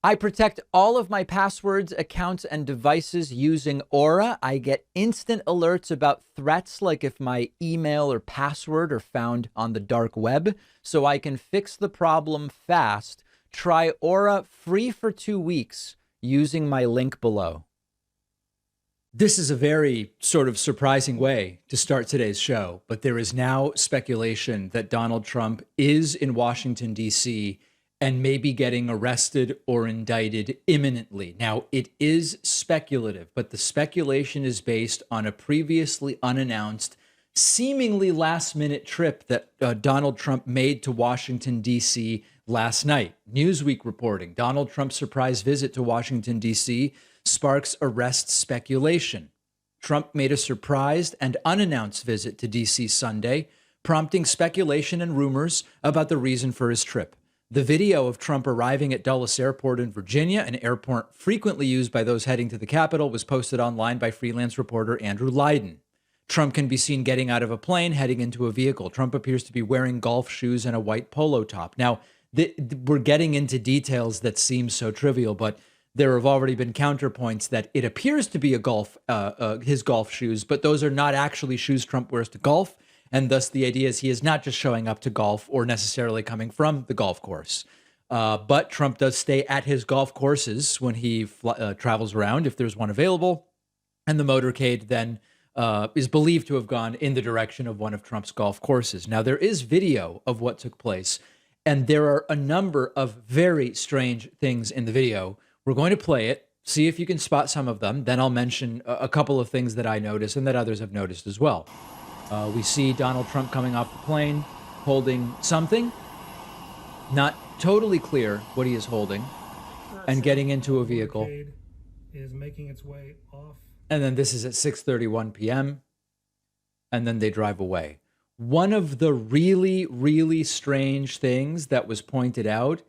I protect all of my passwords, accounts, and devices using Aura. I get instant alerts about threats, like if my email or password are found on the dark web, so I can fix the problem fast. Try Aura free for 2 weeks using my link below. This is a very sort of surprising way to start today's show, but there is now speculation that Donald Trump is in Washington, D.C., and may be getting arrested or indicted imminently. Now, it is speculative, but the speculation is based on a previously unannounced, seemingly last-minute trip that Donald Trump made to Washington, D.C. last night. Newsweek reporting, Donald Trump's surprise visit to Washington, D.C. sparks arrest speculation. Trump made a surprised and unannounced visit to D.C. Sunday, prompting speculation and rumors about the reason for his trip. The video of Trump arriving at Dulles Airport in Virginia, an airport frequently used by those heading to the Capitol, was posted online by freelance reporter Andrew Leiden. Trump can be seen getting out of a plane, heading into a vehicle. Trump appears to be wearing golf shoes and a white polo top. Now, we're getting into details that seem so trivial, but there have already been counterpoints that it appears to be his golf shoes, but those are not actually shoes Trump wears to golf. And thus the idea is he is not just showing up to golf or necessarily coming from the golf course. But Trump does stay at his golf courses when he travels around, if there's one available. And the motorcade then is believed to have gone in the direction of one of Trump's golf courses. Now, there is video of what took place, and there are a number of very strange things in the video. We're going to play it, see if you can spot some of them. Then I'll mention a couple of things that I noticed and that others have noticed as well. We see Donald Trump coming off the plane, holding something. Not totally clear what he is holding, and getting into a vehicle. Is making its way off. And then this is at 6:31 p.m. And then they drive away. One of the really, really strange things that was pointed out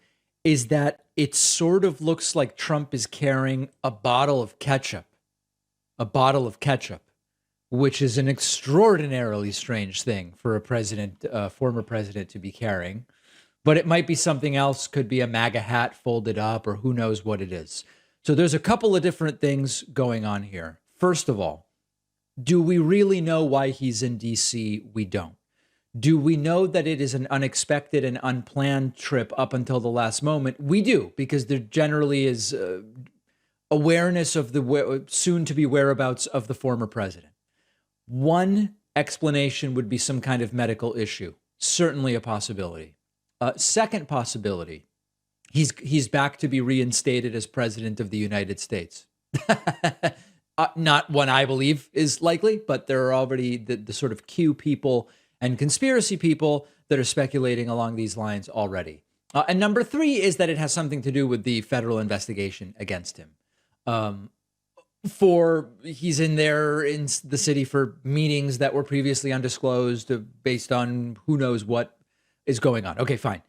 is that it sort of looks like Trump is carrying a bottle of ketchup. A bottle of ketchup, which is an extraordinarily strange thing for a president, former president, to be carrying. But it might be something else, could be a MAGA hat folded up, or who knows what it is. So there's a couple of different things going on here. First of all, do we really know why he's in D.C.? We don't. Do we know that it is an unexpected and unplanned trip up until the last moment? We do, because there generally is awareness of the soon-to-be whereabouts of the former president. One explanation would be some kind of medical issue. Certainly a possibility. Second possibility, he's back to be reinstated as president of the United States. Not one I believe is likely, but there are already the sort of Q people and conspiracy people that are speculating along these lines already. And number three is that it has something to do with the federal investigation against him. He's in there in the city for meetings that were previously undisclosed based on who knows what is going on. Okay, fine.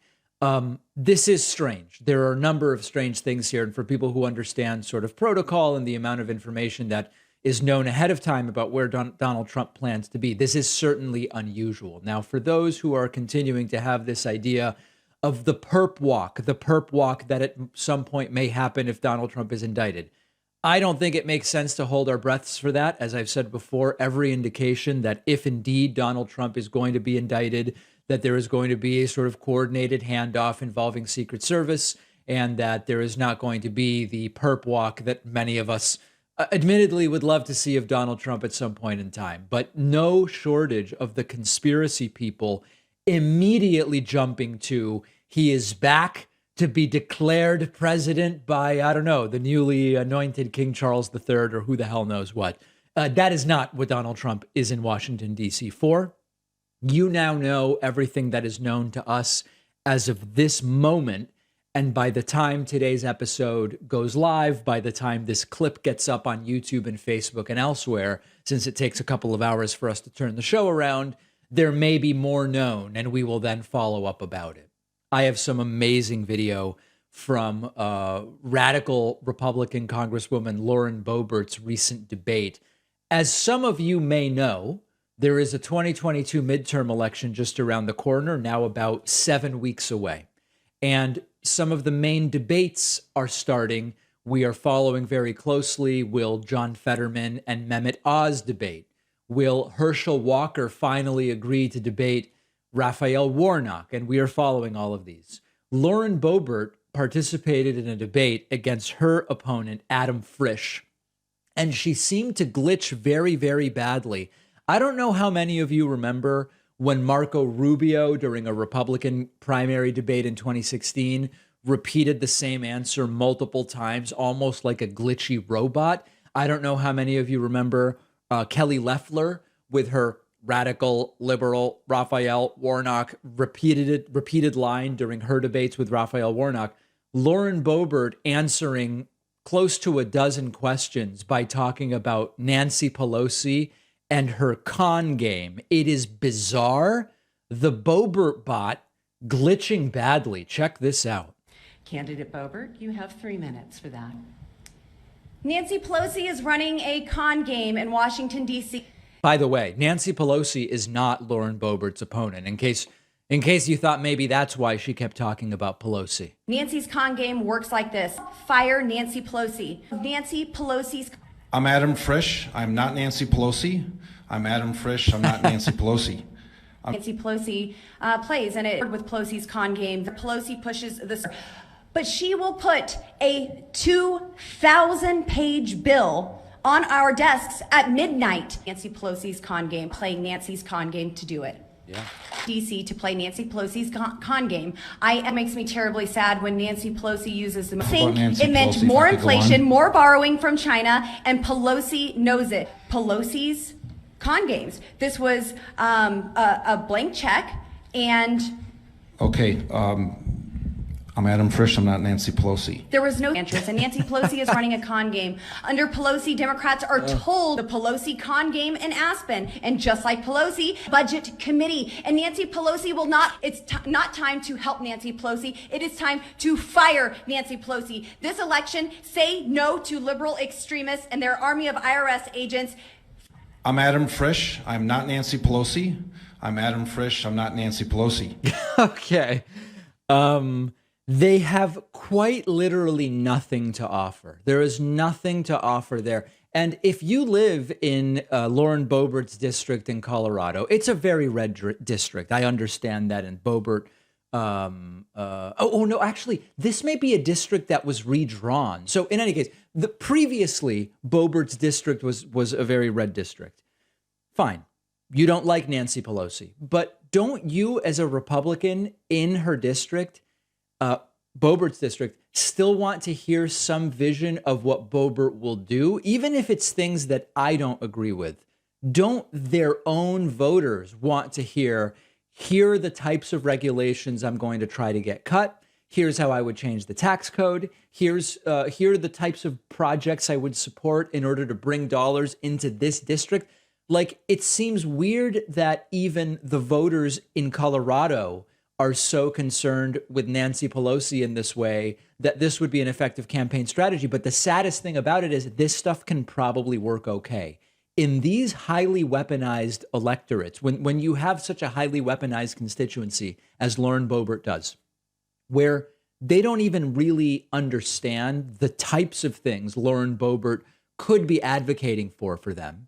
This is strange. There are a number of strange things here. And for people who understand sort of protocol and the amount of information that is known ahead of time about where Donald Trump plans to be, this is certainly unusual. Now, for those who are continuing to have this idea of the perp walk that at some point may happen if Donald Trump is indicted, I don't think it makes sense to hold our breaths for that. As I've said before, every indication that if indeed Donald Trump is going to be indicted, that there is going to be a sort of coordinated handoff involving Secret Service, and that there is not going to be the perp walk that many of us admittedly would love to see of Donald Trump at some point in time. But no shortage of the conspiracy people immediately jumping to, he is back to be declared president by, I don't know, the newly anointed King Charles III, or who the hell knows what. That is not what Donald Trump is in Washington, D.C. for. You now know everything that is known to us as of this moment. And by the time today's episode goes live, by the time this clip gets up on YouTube and Facebook and elsewhere, since it takes a couple of hours for us to turn the show around, there may be more known, and we will then follow up about it. I have some amazing video from radical Republican Congresswoman Lauren Boebert's recent debate. As some of you may know, there is a 2022 midterm election just around the corner, now about 7 weeks away. And some of the main debates are starting. We are following very closely. Will John Fetterman and Mehmet Oz debate? Will Herschel Walker finally agree to debate Raphael Warnock? And we are following all of these. Lauren Boebert participated in a debate against her opponent, Adam Frisch, and she seemed to glitch very, very badly. I don't know how many of you remember when Marco Rubio, during a Republican primary debate in 2016, repeated the same answer multiple times, almost like a glitchy robot. I don't know how many of you remember Kelly Loeffler with her radical liberal Raphael Warnock repeated line during her debates with Raphael Warnock. Lauren Boebert answering close to a dozen questions by talking about Nancy Pelosi and her con game. It is bizarre. The Boebert bot glitching badly. Check this out. Candidate Boebert, you have 3 minutes for that. Nancy Pelosi is running a con game in Washington, D.C. By the way, Nancy Pelosi is not Lauren Boebert's opponent, in case you thought maybe that's why she kept talking about Pelosi. Nancy's con game works like this. Fire Nancy Pelosi. Nancy Pelosi's... I'm Adam Frisch. I'm not Nancy Pelosi. I'm Adam Frisch. I'm not Nancy Pelosi. Nancy Pelosi plays, and it with Pelosi's con game. The Pelosi pushes this... But she will put a 2,000-page bill on our desks at midnight. Nancy Pelosi's con game, playing Nancy's con game to do it. Yeah. DC to play Nancy Pelosi's con game. It makes me terribly sad when Nancy Pelosi uses the thing. It meant more inflation, more borrowing from China, and Pelosi knows it. Pelosi's con games. This was a blank check, and... Okay, I'm Adam Frisch. I'm not Nancy Pelosi. There was no interest, and Nancy Pelosi is running a con game. Under Pelosi, Democrats are told the Pelosi con game in Aspen, and just like Pelosi, budget committee. And Nancy Pelosi will not, it's not time to help Nancy Pelosi. It is time to fire Nancy Pelosi. This election, say no to liberal extremists and their army of IRS agents. I'm Adam Frisch. I'm not Nancy Pelosi. I'm Adam Frisch. I'm not Nancy Pelosi. Okay. They have quite literally nothing to offer. There is nothing to offer there. And if you live in Lauren Boebert's district in Colorado, it's a very red district. I understand that. And Boebert, no, actually, this may be a district that was redrawn. So in any case, previously, Boebert's district was a very red district. Fine. You don't like Nancy Pelosi, but don't you as a Republican in her district, Boebert's district, still want to hear some vision of what Boebert will do, even if it's things that I don't agree with? Don't their own voters want to hear, here are the types of regulations I'm going to try to get cut. Here's how I would change the tax code. Here are the types of projects I would support in order to bring dollars into this district. Like, it seems weird that even the voters in Colorado are so concerned with Nancy Pelosi in this way that this would be an effective campaign strategy. But the saddest thing about it is this stuff can probably work okay. In these highly weaponized electorates, when you have such a highly weaponized constituency as Lauren Boebert does, where they don't even really understand the types of things Lauren Boebert could be advocating for them,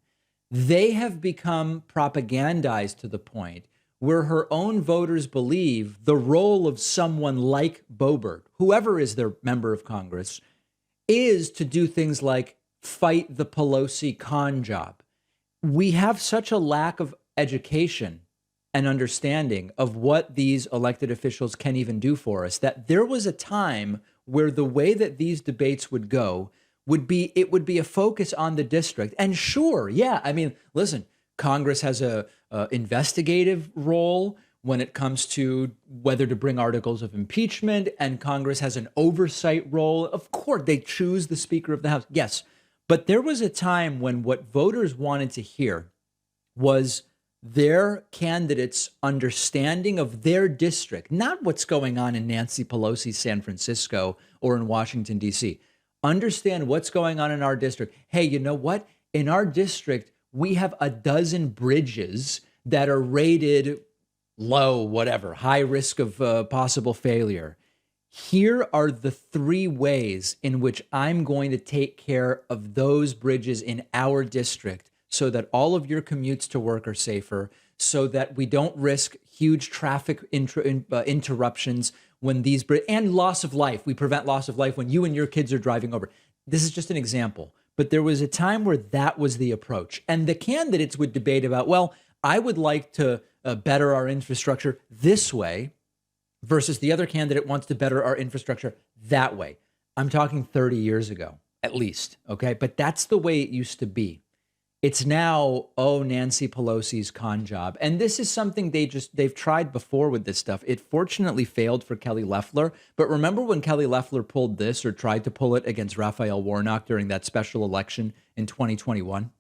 they have become propagandized to the point where her own voters believe the role of someone like Boebert, whoever is their member of Congress, is to do things like fight the Pelosi con job. We have such a lack of education and understanding of what these elected officials can even do for us that there was a time where the way that these debates would go would be a focus on the district. And sure, yeah, I mean, listen, Congress has a investigative role when it comes to whether to bring articles of impeachment, and Congress has an oversight role. Of course, they choose the Speaker of the House. Yes, but there was a time when what voters wanted to hear was their candidates' understanding of their district, not what's going on in Nancy Pelosi's San Francisco or in Washington, D.C. Understand what's going on in our district. Hey, you know what? In our district, we have a dozen bridges that are rated low, whatever, high risk of possible failure. Here are the 3 ways in which I'm going to take care of those bridges in our district so that all of your commutes to work are safer, so that we don't risk huge traffic interruptions when these and loss of life. We prevent loss of life when you and your kids are driving over. This is just an example. But there was a time where that was the approach. And the candidates would debate about, well, I would like to better our infrastructure this way versus the other candidate wants to better our infrastructure that way. I'm talking 30 years ago, at least. Okay. But that's the way it used to be. It's now, oh, Nancy Pelosi's con job. And this is something they've tried before with this stuff. It fortunately failed for Kelly Loeffler. But remember when Kelly Loeffler pulled this or tried to pull it against Raphael Warnock during that special election in 2021?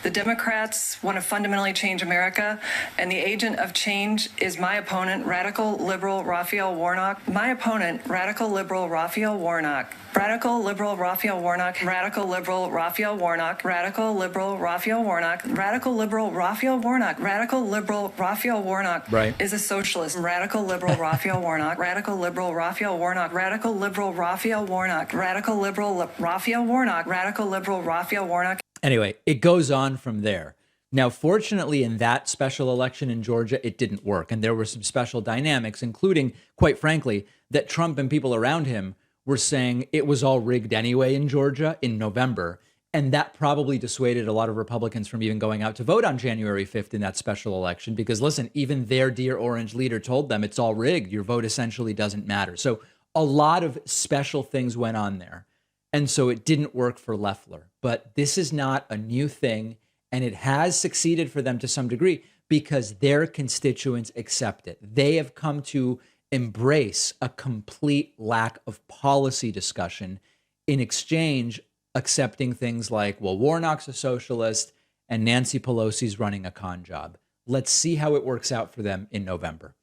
The Democrats want to fundamentally change America, and the agent of change is my opponent, radical liberal Raphael Warnock. My opponent, radical liberal Raphael Warnock. Radical liberal Raphael Warnock. Radical liberal Raphael Warnock. Radical liberal Raphael Warnock. Radical liberal Raphael Warnock. Radical liberal Raphael Warnock is a socialist. Radical liberal Raphael Warnock. Radical liberal Raphael Warnock. Radical liberal Raphael Warnock. Radical liberal Raphael Warnock. Radical liberal Raphael Warnock. Anyway, it goes on from there. Now, fortunately, in that special election in Georgia, it didn't work. And there were some special dynamics, including, quite frankly, that Trump and people around him were saying it was all rigged anyway in Georgia in November. And that probably dissuaded a lot of Republicans from even going out to vote on January 5th in that special election. Because, listen, even their dear orange leader told them it's all rigged. Your vote essentially doesn't matter. So a lot of special things went on there. And so it didn't work for Loeffler. But this is not a new thing. And it has succeeded for them to some degree because their constituents accept it. They have come to embrace a complete lack of policy discussion, in exchange accepting things like, well, Warnock's a socialist and Nancy Pelosi's running a con job. Let's see how it works out for them in November.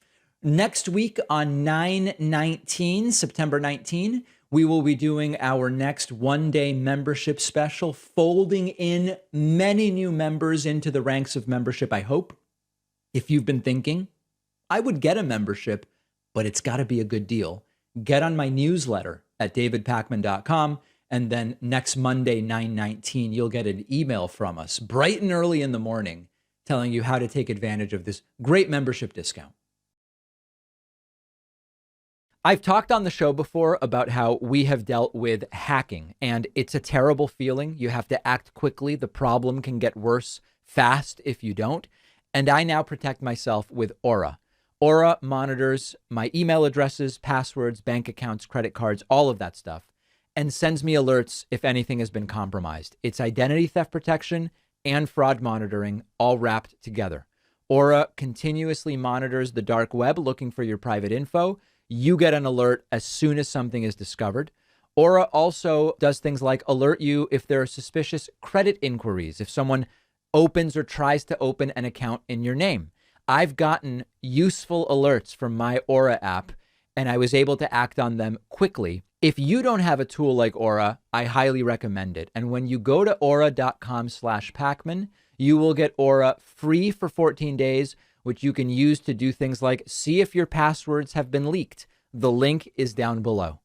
Next week on 9/19, September 19, we will be doing our next one-day membership special, folding in many new members into the ranks of membership, I hope. If you've been thinking, I would get a membership, but it's got to be a good deal. Get on my newsletter at davidpakman.com, and then next Monday, 9/19, you'll get an email from us bright and early in the morning telling you how to take advantage of this great membership discount. I've talked on the show before about how we have dealt with hacking, and it's a terrible feeling. You have to act quickly. The problem can get worse fast if you don't. And I now protect myself with Aura. Aura monitors my email addresses, passwords, bank accounts, credit cards, all of that stuff, and sends me alerts if anything has been compromised. It's identity theft protection and fraud monitoring all wrapped together. Aura continuously monitors the dark web looking for your private info. You get an alert as soon as something is discovered. Aura also does things like alert you if there are suspicious credit inquiries, if someone opens or tries to open an account in your name. I've gotten useful alerts from my Aura app, and I was able to act on them quickly. If you don't have a tool like Aura, I highly recommend it. And when you go to aura.com/Pakman, you will get Aura free for 14 days, which you can use to do things like see if your passwords have been leaked. The link is down below.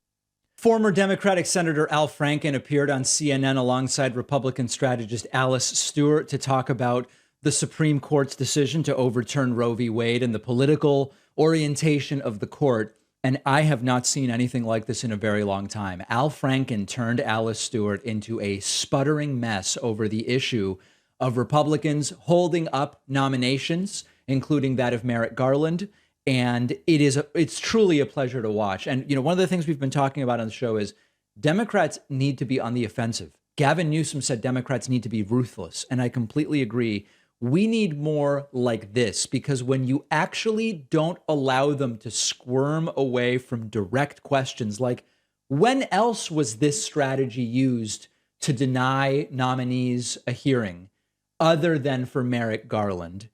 Former Democratic Senator Al Franken appeared on CNN alongside Republican strategist Alice Stewart to talk about the Supreme Court's decision to overturn Roe v. Wade and the political orientation of the court. And I have not seen anything like this in a very long time. Al Franken turned Alice Stewart into a sputtering mess over the issue of Republicans holding up nominations, including that of Merrick Garland. And it's truly a pleasure to watch. And, you know, one of the things we've been talking about on the show is Democrats need to be on the offensive. Gavin Newsom said Democrats need to be ruthless. And I completely agree. We need more like this, because when you actually don't allow them to squirm away from direct questions, like when else was this strategy used to deny nominees a hearing other than for Merrick Garland?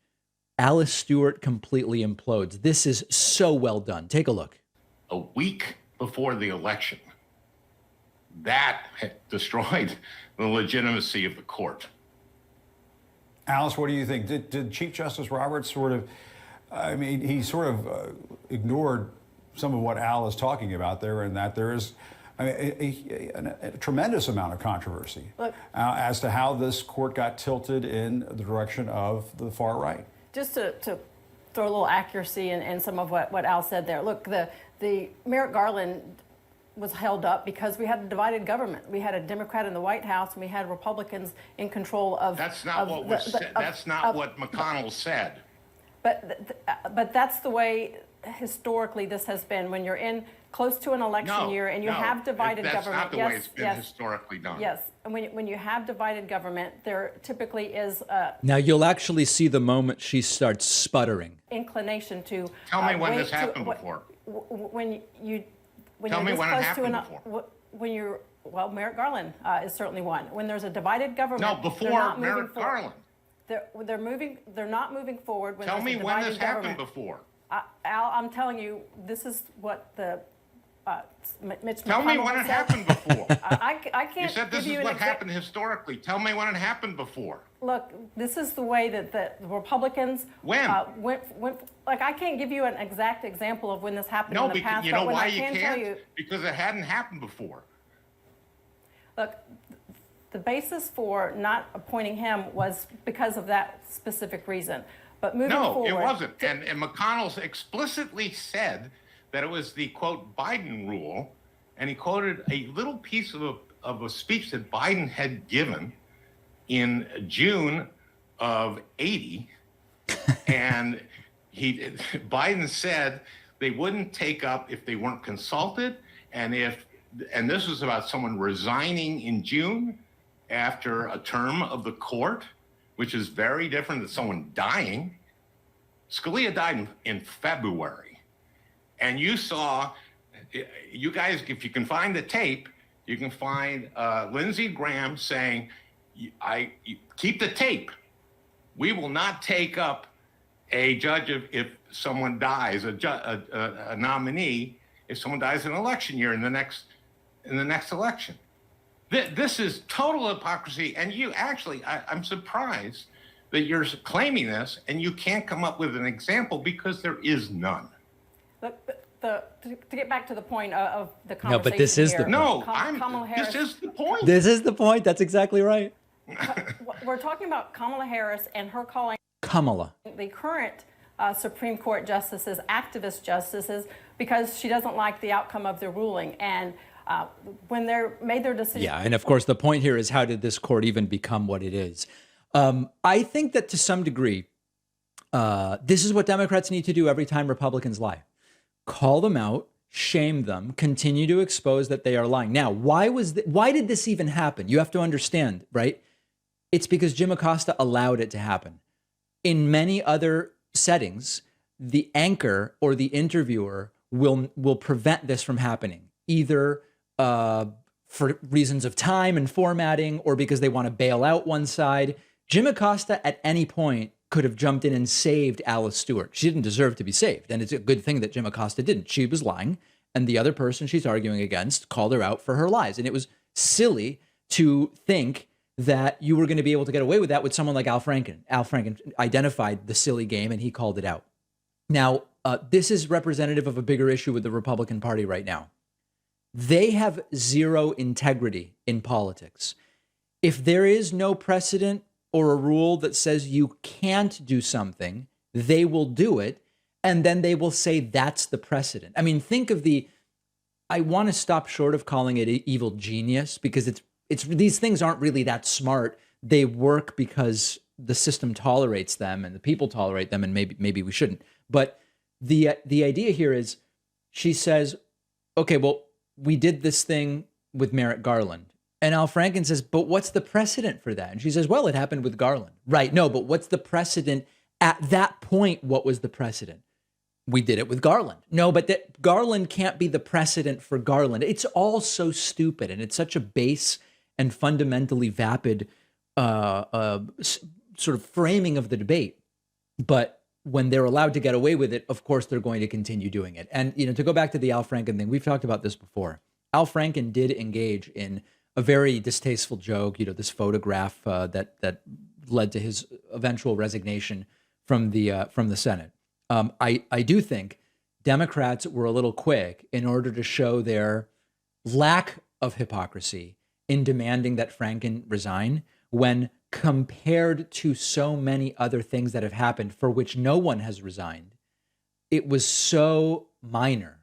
Alice Stewart completely implodes. This is so well done. Take a look. A week before the election, that destroyed the legitimacy of the court. Alice, what do you think? Did Chief Justice Roberts sort of, I mean, he sort of ignored some of what Al is talking about there, and that there is a tremendous amount of controversy as to how this court got tilted in the direction of the far right. Just to throw a little accuracy in some of what Al said there. Look, the Merrick Garland was held up because we had a divided government. We had a Democrat in the White House, and we had Republicans in control of. That's not what was said. That's not what McConnell said. But that's the way historically this has been. When you're in close to an election year and you have divided government. That's not the way it's been historically done. Yes, and when you have divided government, there typically is Now you'll actually see the moment she starts sputtering. Inclination to. Tell me when this happened before. When Tell me you're when it this close happened to before. When you're Merrick Garland is certainly one. When there's a divided government. No, they're before not moving Merrick forward. Garland. They're moving. They're not moving forward. When Tell there's me a when divided this happened government. before. Al, I'm telling you, this is what the Mitch Tell me McConnell when it said. happened before. I can't. You said this give is you what an happened historically. Tell me when it happened before. Look, this is the way that the Republicans When? went. Like, I can't give you an exact example of when this happened No, in the because past. you know but when why I you can can't? Tell you, because it hadn't happened before. look, the basis for not appointing him was because of that specific reason. But moving forward, No, it wasn't. And McConnell explicitly said that it was the, quote, Biden rule, and he quoted a little piece of a speech that Biden had given in June of '80, and Biden said they wouldn't take up if they weren't consulted, and this was about someone resigning in June after a term of the court, which is very different than someone dying. Scalia died in February. And you saw, you guys, if you can find the tape, you can find Lindsey Graham saying, keep the tape. We will not take up a judge if someone dies, a nominee, if someone dies in an election year in the next election. This is total hypocrisy, and you actually, I'm surprised that you're claiming this, and you can't come up with an example because there is none. look, to get back to the point of the conversation. No, but this is here, the Kamala Harris. This is the point. This is the point. That's exactly right. We're talking about Kamala Harris and her calling Kamala. the current Supreme Court justices activist justices because she doesn't like the outcome of the ruling. And when they made their decision. Yeah, and of course, the point here is how did this court even become what it is? I think that to some degree, this is what Democrats need to do every time Republicans lie. Call them out, shame them, continue to expose that they are lying. Now, why did this even happen? You have to understand, right? It's because Jim Acosta allowed it to happen. In many other settings, the anchor or the interviewer will prevent this from happening, either for reasons of time and formatting or because they want to bail out one side. Jim Acosta at any point could have jumped in and saved Alice Stewart. She didn't deserve to be saved. And it's a good thing that Jim Acosta didn't. She was lying. And the other person she's arguing against called her out for her lies. And it was silly to think that you were going to be able to get away with that with someone like Al Franken. Al Franken identified the silly game and he called it out. Now, this is representative of a bigger issue with the Republican Party right now. They have zero integrity in politics. If there is no precedent or a rule that says you can't do something, they will do it. And then they will say that's the precedent. I mean, think of I want to stop short of calling it evil genius because it's these things aren't really that smart. They work because the system tolerates them and the people tolerate them, and maybe we shouldn't. But the idea here is she says, okay, well, we did this thing with Merrick Garland. And Al Franken says, but what's the precedent for that? And she says, well, it happened with Garland. Right. No, but what's the precedent at that point? What was the precedent? We did it with Garland. No, but that Garland can't be the precedent for Garland. It's all so stupid. And it's such a base and fundamentally vapid sort of framing of the debate. But when they're allowed to get away with it, of course, they're going to continue doing it. And, to go back to the Al Franken thing, we've talked about this before. Al Franken did engage in a very distasteful joke, this photograph that led to his eventual resignation from the Senate. I do think Democrats were a little quick in order to show their lack of hypocrisy in demanding that Franken resign when compared to so many other things that have happened for which no one has resigned. It was so minor.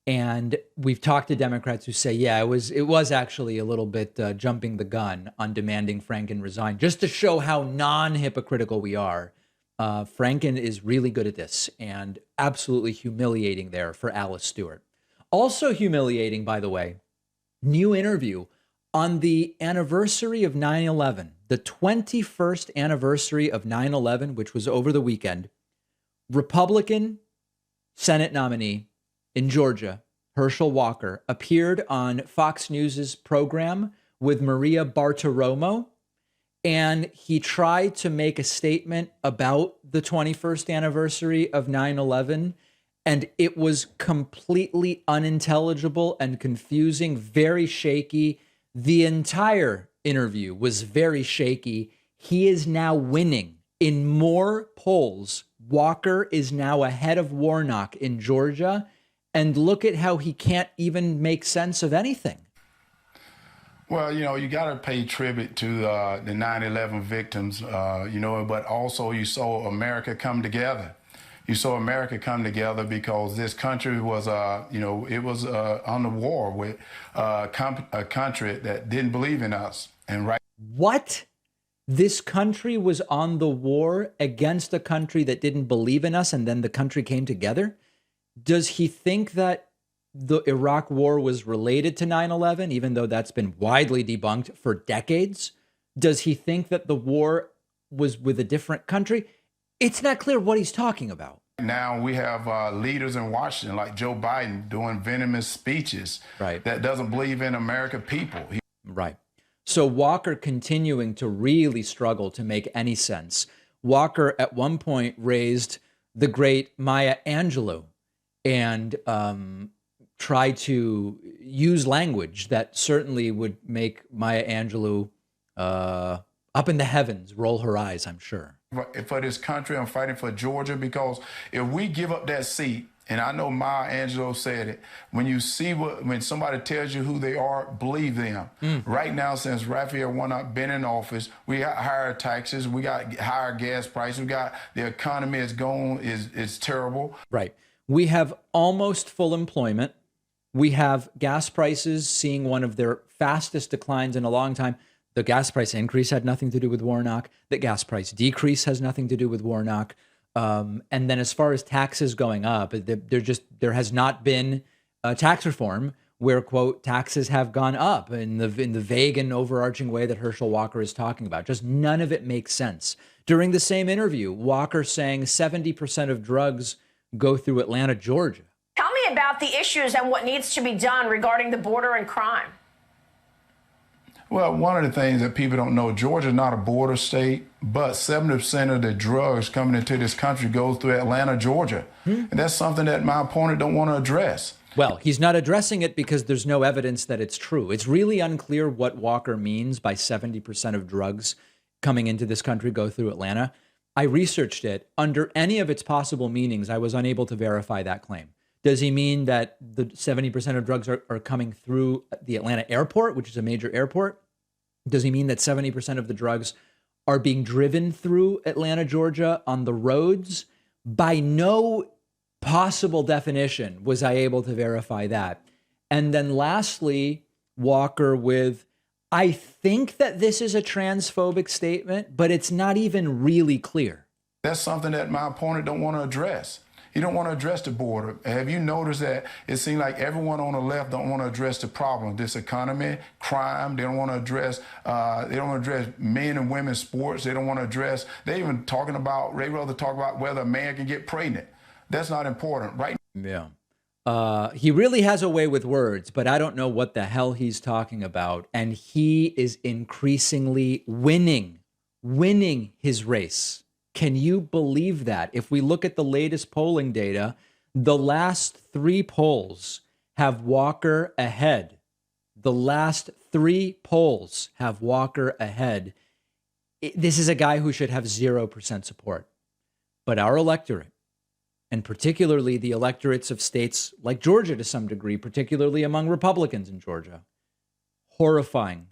And we've talked to Democrats who say, yeah, it was actually a little bit jumping the gun on demanding Franken resign, just to show how non-hypocritical we are. Franken is really good at this and absolutely humiliating there for Alice Stewart. Also humiliating, by the way, new interview on the anniversary of 9/11, the 21st anniversary of 9/11, which was over the weekend. Republican Senate nominee in Georgia, Herschel Walker, appeared on Fox News's program with Maria Bartiromo, and he tried to make a statement about the 21st anniversary of 9/11, and it was completely unintelligible and confusing, very shaky. The entire interview was very shaky. He is now winning in more polls. Walker is now ahead of Warnock in Georgia. And look at how he can't even make sense of anything. Well, you got to pay tribute to the 9/11 victims, but also you saw America come together. You saw America come together because this country was, it was on the war with a country that didn't believe in us. And right. What? This country was on the war against a country that didn't believe in us, and then the country came together? Does he think that the Iraq war was related to 9/11, even though that's been widely debunked for decades? Does he think that the war was with a different country? It's not clear what he's talking about. Now we have leaders in Washington like Joe Biden doing venomous speeches that doesn't believe in American people. Right. So Walker continuing to really struggle to make any sense. Walker at one point raised the great Maya Angelou and tried to use language that certainly would make Maya Angelou up in the heavens roll her eyes, I'm sure. For this country, I'm fighting for Georgia, because if we give up that seat, and I know Maya Angelou said it, when somebody tells you who they are, believe them. Right now, since Raphael Warnock been in office, we got higher taxes, we got higher gas prices, we got the economy is terrible. Right. We have almost full employment. We have gas prices seeing one of their fastest declines in a long time. The gas price increase had nothing to do with Warnock. The gas price decrease has nothing to do with Warnock. And then as far as taxes going up, there has not been a tax reform where, quote, taxes have gone up in the vague and overarching way that Herschel Walker is talking about. Just none of it makes sense. During the same interview, Walker saying 70% of drugs go through Atlanta, Georgia. Tell me about the issues and what needs to be done regarding the border and crime. Well, one of the things that people don't know, Georgia's not a border state, but 70% of the drugs coming into this country goes through Atlanta, Georgia. And that's something that my opponent don't want to address. Well, he's not addressing it because there's no evidence that it's true. It's really unclear what Walker means by 70% of drugs coming into this country go through Atlanta. I researched it. Under any of its possible meanings, I was unable to verify that claim. Does he mean that the 70% of drugs are coming through the Atlanta airport, which is a major airport? Does he mean that 70% of the drugs are being driven through Atlanta, Georgia on the roads? By no possible definition was I able to verify that. And then lastly, Walker with, I think that this is a transphobic statement, but it's not even really clear. That's something that my opponent don't want to address. He don't want to address the border. Have you noticed that it seems like everyone on the left don't want to address the problem, this economy, crime. They don't want to address. Men and women's sports. They don't want to address. They even talking about. They rather talk about whether a man can get pregnant. That's not important, right? Yeah. He really has a way with words, but I don't know what the hell he's talking about. And he is increasingly winning his race. Can you believe that? If we look at the latest polling data, the last 3 polls have Walker ahead. The last 3 polls have Walker ahead. This is a guy who should have 0% support. But our electorate and particularly the electorates of states like Georgia to some degree, particularly among Republicans in Georgia. Horrifying,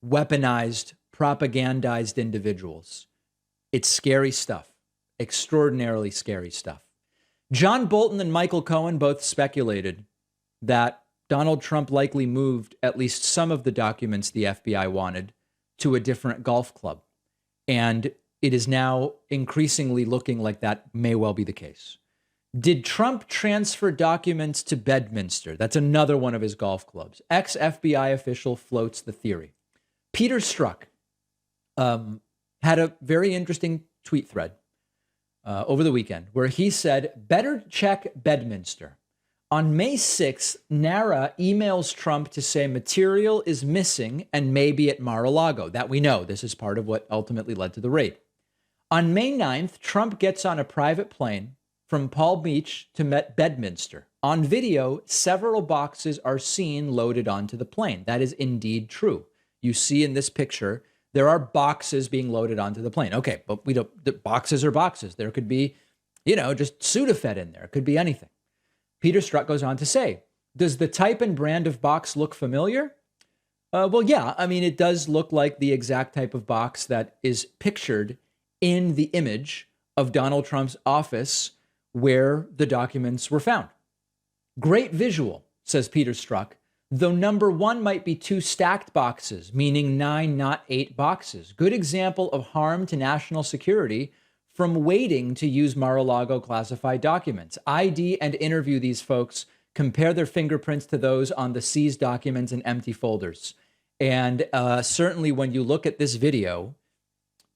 weaponized, propagandized individuals. It's scary stuff, extraordinarily scary stuff. John Bolton and Michael Cohen both speculated that Donald Trump likely moved at least some of the documents the FBI wanted to a different golf club. And it is now increasingly looking like that may well be the case. Did Trump transfer documents to Bedminster? That's another one of his golf clubs. Ex-FBI official floats the theory. Peter Strzok had a very interesting tweet thread over the weekend where he said, better check Bedminster. On May 6th, NARA emails Trump to say material is missing and maybe at Mar-a-Lago. That we know. This is part of what ultimately led to the raid. On May 9th, Trump gets on a private plane from Palm Beach to Bedminster. On video, several boxes are seen loaded onto the plane. That is indeed true. You see in this picture, there are boxes being loaded onto the plane. Okay, but we don't, the boxes are boxes. There could be, just Sudafed in there. It could be anything. Peter Strzok goes on to say, does the type and brand of box look familiar? Well, yeah. I mean, it does look like the exact type of box that is pictured in the image of Donald Trump's office where the documents were found. Great visual, says Peter Strzok, though number one might be 2 stacked boxes, meaning 9, not 8 boxes. Good example of harm to national security from waiting to use Mar-a-Lago classified documents. ID and interview these folks, compare their fingerprints to those on the seized documents and empty folders. And certainly when you look at this video,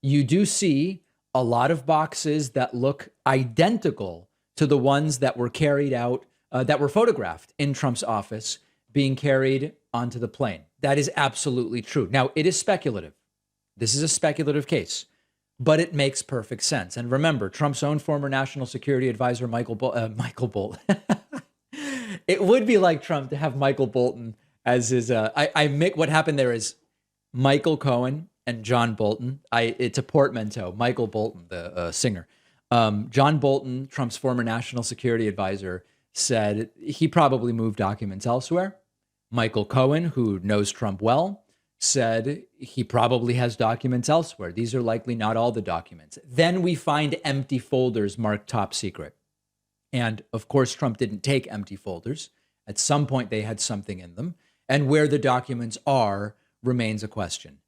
you do see a lot of boxes that look identical to the ones that were carried out, that were photographed in Trump's office being carried onto the plane. That is absolutely true. Now, it is speculative. This is a speculative case, but it makes perfect sense. And remember, Trump's own former national security advisor, Michael Bolton. It would be like Trump to have Michael Bolton as his, what happened there is Michael Cohen and John Bolton. It's a portmanteau. Michael Bolton, the singer. John Bolton, Trump's former national security advisor, said he probably moved documents elsewhere. Michael Cohen, who knows Trump well, said he probably has documents elsewhere. These are likely not all the documents. Then we find empty folders marked top secret. And of course, Trump didn't take empty folders. At some point, they had something in them. And where the documents are remains a question.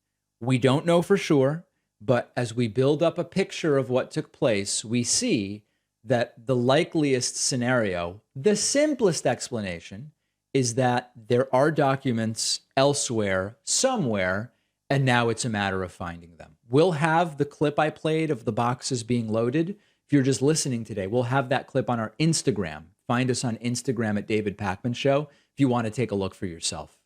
We don't know for sure, but as we build up a picture of what took place, we see that the likeliest scenario, the simplest explanation, is that there are documents elsewhere, somewhere, and now it's a matter of finding them. We'll have the clip I played of the boxes being loaded. If you're just listening today, we'll have that clip on our Instagram. Find us on Instagram at David Pakman Show if you want to take a look for yourself.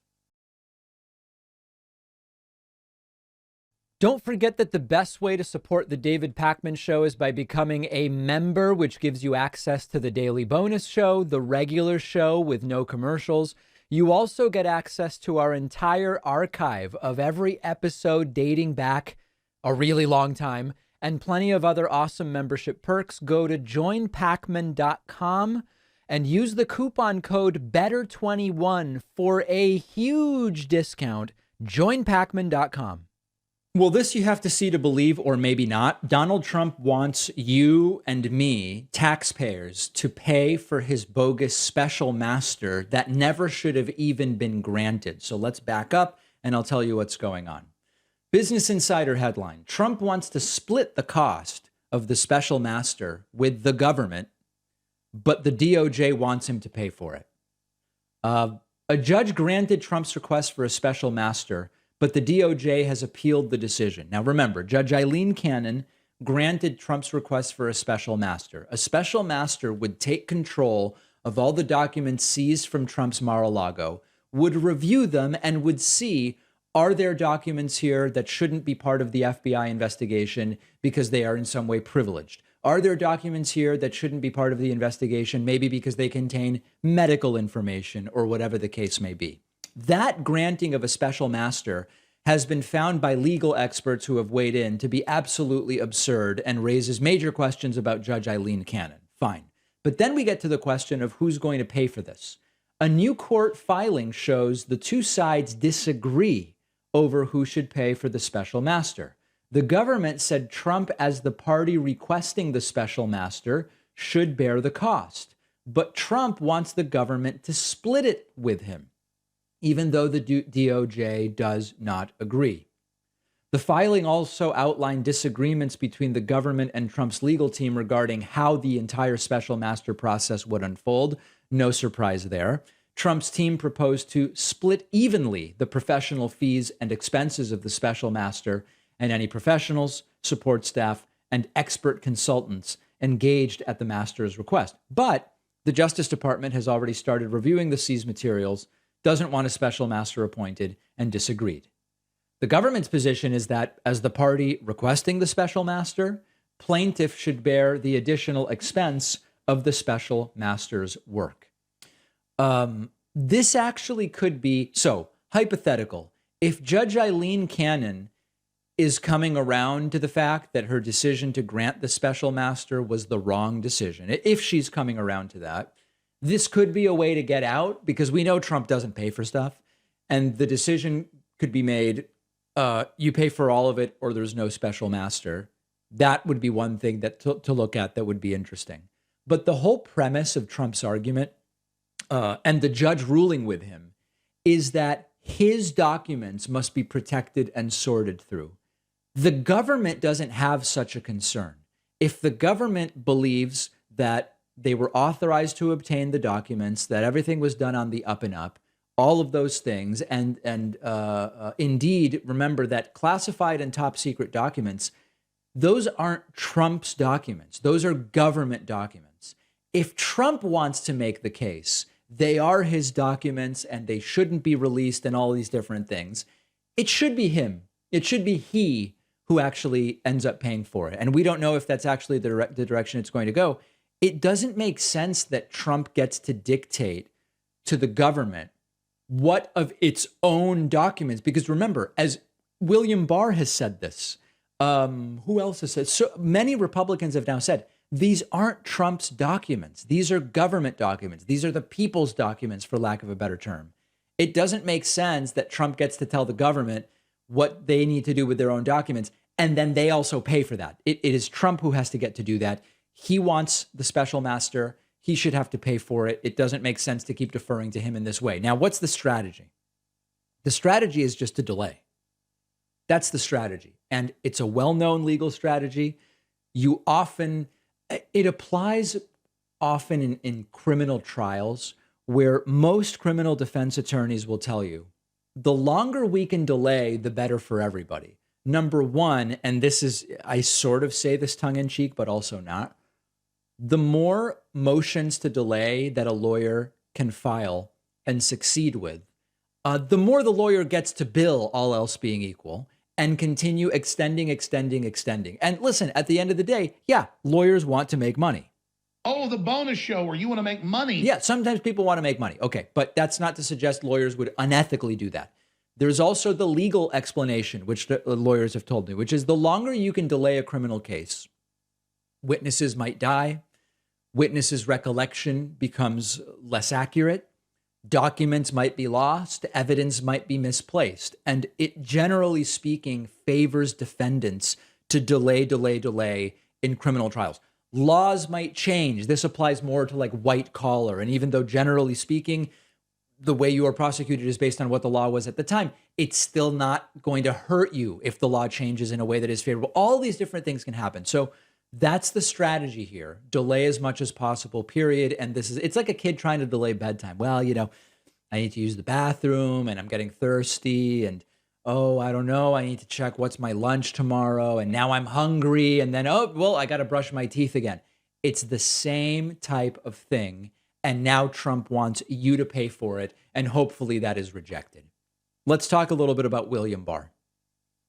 Don't forget that the best way to support the David Pakman Show is by becoming a member, which gives you access to the daily bonus show, the regular show with no commercials. You also get access to our entire archive of every episode dating back a really long time and plenty of other awesome membership perks. Go to joinpakman.com and use the coupon code BETTER21 for a huge discount. Joinpakman.com. Well, this you have to see to believe, or maybe not. Donald Trump wants you and me, taxpayers, to pay for his bogus special master that never should have even been granted. So let's back up and I'll tell you what's going on. Business Insider headline: Trump wants to split the cost of the special master with the government, but the DOJ wants him to pay for it. A judge granted Trump's request for a special master, but the DOJ has appealed the decision. Now, remember, Judge Eileen Cannon granted Trump's request for a special master. A special master would take control of all the documents seized from Trump's Mar-a-Lago, would review them, and would see, are there documents here that shouldn't be part of the FBI investigation because they are in some way privileged? Are there documents here that shouldn't be part of the investigation, maybe because they contain medical information or whatever the case may be? That granting of a special master has been found by legal experts who have weighed in to be absolutely absurd and raises major questions about Judge Eileen Cannon. Fine. But then we get to the question of who's going to pay for this. A new court filing shows the two sides disagree over who should pay for the special master. The government said Trump, as the party requesting the special master, should bear the cost. But Trump wants the government to split it with him, even though the DOJ does not agree. The filing also outlined disagreements between the government and Trump's legal team regarding how the entire special master process would unfold. No surprise there. Trump's team proposed to split evenly the professional fees and expenses of the special master and any professionals, support staff, and expert consultants engaged at the master's request. But the Justice Department has already started reviewing the seized materials, doesn't want a special master appointed, and disagreed. The government's position is that as the party requesting the special master, plaintiff should bear the additional expense of the special master's work. This actually could be, so hypothetical, if Judge Eileen Cannon is coming around to the fact that her decision to grant the special master was the wrong decision, if she's coming around to that, this could be a way to get out, because we know Trump doesn't pay for stuff, and the decision could be made, you pay for all of it or there's no special master. That would be one thing that to look at that would be interesting. But the whole premise of Trump's argument and the judge ruling with him is that his documents must be protected and sorted through. The government doesn't have such a concern. If the government believes that they were authorized to obtain the documents, that everything was done on the up and up, all of those things, and indeed, remember that classified and top secret documents, those aren't Trump's documents. Those are government documents. If Trump wants to make the case, they are his documents and they shouldn't be released and all these different things, it should be him. It should be he who actually ends up paying for it. And we don't know if that's actually the direction it's going to go. It doesn't make sense that Trump gets to dictate to the government what of its own documents, because remember, as William Barr has said this, who else has said, so many Republicans have now said, these aren't Trump's documents. These are government documents. These are the people's documents, for lack of a better term. It doesn't make sense that Trump gets to tell the government what they need to do with their own documents, and then they also pay for that. It is Trump who has to get to do that. He wants the special master. He should have to pay for it. It doesn't make sense to keep deferring to him in this way. Now, what's the strategy? The strategy is just to delay. That's the strategy. And it's a well-known legal strategy. It applies often in criminal trials, where most criminal defense attorneys will tell you, the longer we can delay, the better for everybody. Number one, and this is, I sort of say this tongue in cheek, but also not, the more motions to delay that a lawyer can file and succeed with, the more the lawyer gets to bill, all else being equal, and continue extending. And listen, at the end of the day, yeah, lawyers want to make money. Oh, the bonus show where you want to make money. Yeah, sometimes people want to make money. Okay, but that's not to suggest lawyers would unethically do that. There's also the legal explanation, which the lawyers have told me, which is the longer you can delay a criminal case, witnesses might die, witnesses' recollection becomes less accurate, documents might be lost, evidence might be misplaced, and it, generally speaking, favors defendants to delay in criminal trials. Laws might change. This applies more to like white collar. And even though generally speaking, the way you are prosecuted is based on what the law was at the time, it's still not going to hurt you if the law changes in a way that is favorable. All these different things can happen. So that's the strategy here. Delay as much as possible, period. And it's like a kid trying to delay bedtime. Well, I need to use the bathroom and I'm getting thirsty and oh, I don't know, I need to check what's my lunch tomorrow, and now I'm hungry, and then, oh, well, I got to brush my teeth again. It's the same type of thing, and now Trump wants you to pay for it, and hopefully that is rejected. Let's talk a little bit about William Barr.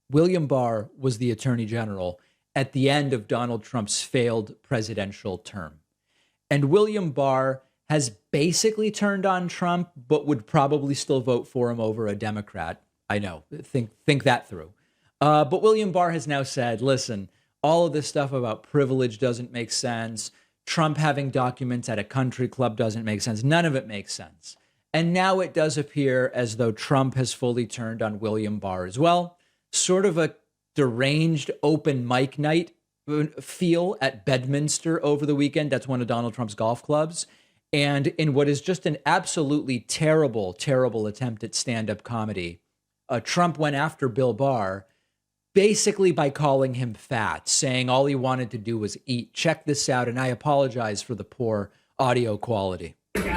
William Barr was the Attorney General at the end of Donald Trump's failed presidential term. And William Barr has basically turned on Trump, but would probably still vote for him over a Democrat. I know, think that through. But William Barr has now said, listen, all of this stuff about privilege doesn't make sense. Trump having documents at a country club doesn't make sense. None of it makes sense. And now it does appear as though Trump has fully turned on William Barr as well. Sort of a deranged open mic night feel at Bedminster over the weekend. That's one of Donald Trump's golf clubs. And in what is just an absolutely terrible, terrible attempt at stand-up comedy, Trump went after Bill Barr basically by calling him fat, saying all he wanted to do was eat. Check this out, and I apologize for the poor audio quality. That's what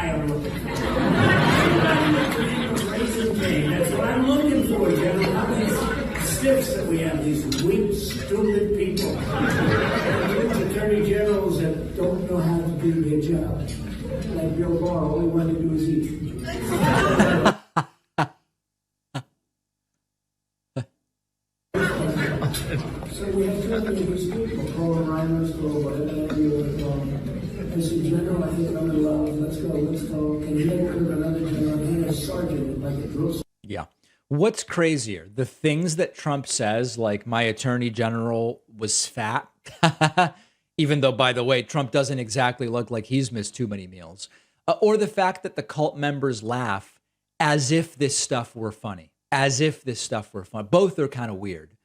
I'm looking for, General. How these stiffs that we have, these weak, stupid people. These attorney generals that don't know how to do their job. Like Bill Barr, all he wanted to do is eat. So we have too many of these people, call them rhinos, call whatever you want to call them. I said, General, I think I'm in love. Let's go. And he had another general, he had a sergeant, like a drill sergeant. Yeah. What's crazier? The things that Trump says, like my attorney general was fat, even though, by the way, Trump doesn't exactly look like he's missed too many meals, or the fact that the cult members laugh as if this stuff were funny, as if this stuff were fun. Both are kind of weird.